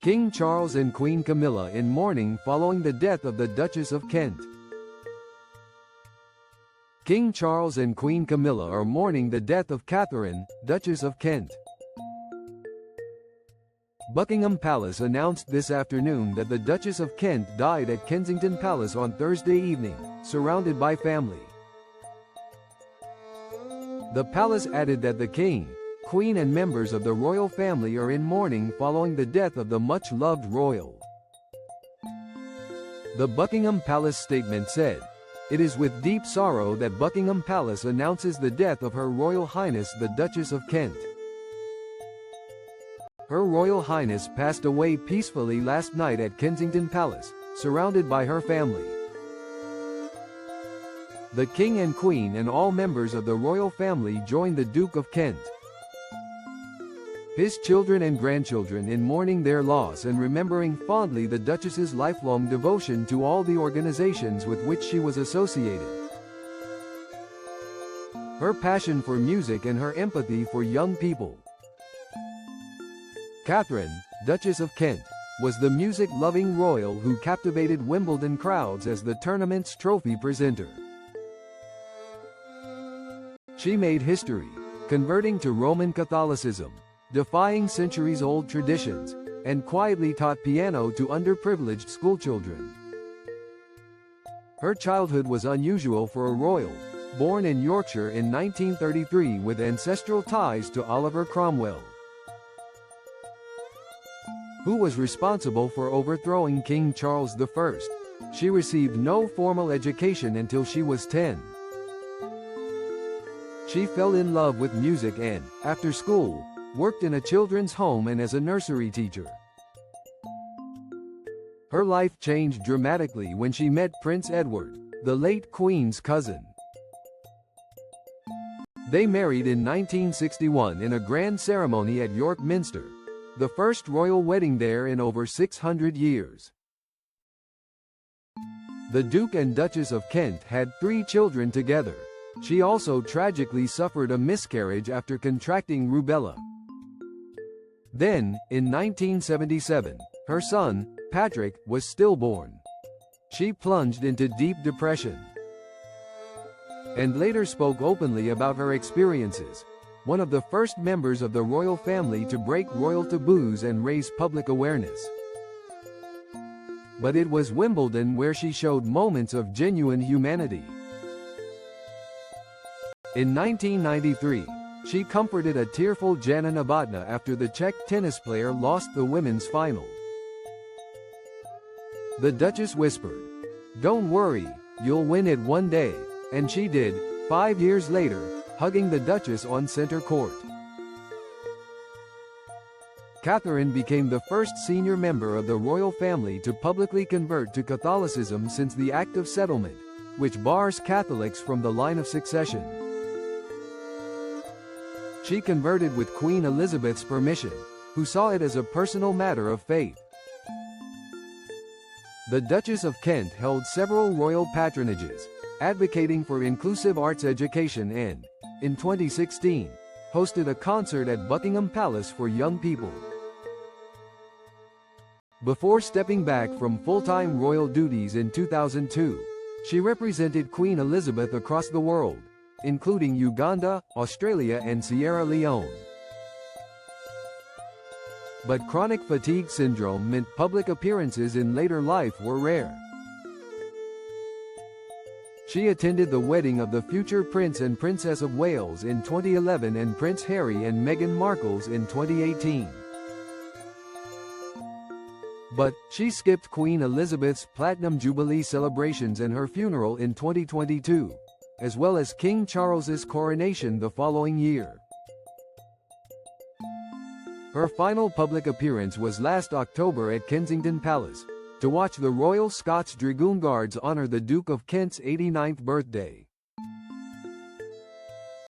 King Charles and Queen Camilla in mourning following the death of the Duchess of Kent. King Charles and Queen Camilla are mourning the death of Catherine, Duchess of Kent. Buckingham Palace announced this afternoon that the Duchess of Kent died at Kensington Palace on Thursday evening, surrounded by family. The palace added that the King, Queen and members of the royal family are in mourning following the death of the much-loved royal. The Buckingham Palace statement said, "It is with deep sorrow that Buckingham Palace announces the death of Her Royal Highness the Duchess of Kent. Her Royal Highness passed away peacefully last night at Kensington Palace, surrounded by her family. The King and Queen and all members of the royal family joined the Duke of Kent, his children and grandchildren in mourning their loss and remembering fondly the Duchess's lifelong devotion to all the organizations with which she was associated. Her passion for music and her empathy for young people." Catherine, Duchess of Kent, was the music-loving royal who captivated Wimbledon crowds as the tournament's trophy presenter. She made history, converting to Roman Catholicism, defying centuries-old traditions, and quietly taught piano to underprivileged schoolchildren. Her childhood was unusual for a royal, born in Yorkshire in 1933 with ancestral ties to Oliver Cromwell, who was responsible for overthrowing King Charles I. She received no formal education until she was 10. She fell in love with music and, after school, worked in a children's home and as a nursery teacher. Her life changed dramatically when she met Prince Edward, the late Queen's cousin. They married in 1961 in a grand ceremony at York Minster, the first royal wedding there in over 600 years. The Duke and Duchess of Kent had 3 children together. She also tragically suffered a miscarriage after contracting rubella. Then, in 1977, her son, Patrick, was stillborn. She plunged into deep depression and later spoke openly about her experiences, one of the first members of the royal family to break royal taboos and raise public awareness. But it was Wimbledon where she showed moments of genuine humanity. In 1993, she comforted a tearful Jana Novotná after the Czech tennis player lost the women's final. The Duchess whispered, "Don't worry, you'll win it one day," and she did, 5 years later, hugging the Duchess on center court. Catherine became the first senior member of the royal family to publicly convert to Catholicism since the Act of Settlement, which bars Catholics from the line of succession. She converted with Queen Elizabeth's permission, who saw it as a personal matter of faith. The Duchess of Kent held several royal patronages, advocating for inclusive arts education and, in 2016, hosted a concert at Buckingham Palace for young people. Before stepping back from full-time royal duties in 2002, she represented Queen Elizabeth across the world, including Uganda, Australia and Sierra Leone. But chronic fatigue syndrome meant public appearances in later life were rare. She attended the wedding of the future Prince and Princess of Wales in 2011 and Prince Harry and Meghan Markle's in 2018. But, she skipped Queen Elizabeth's Platinum Jubilee celebrations and her funeral in 2022, as well as King Charles's coronation the following year. Her final public appearance was last October at Kensington Palace, to watch the Royal Scots Dragoon Guards honour the Duke of Kent's 89th birthday.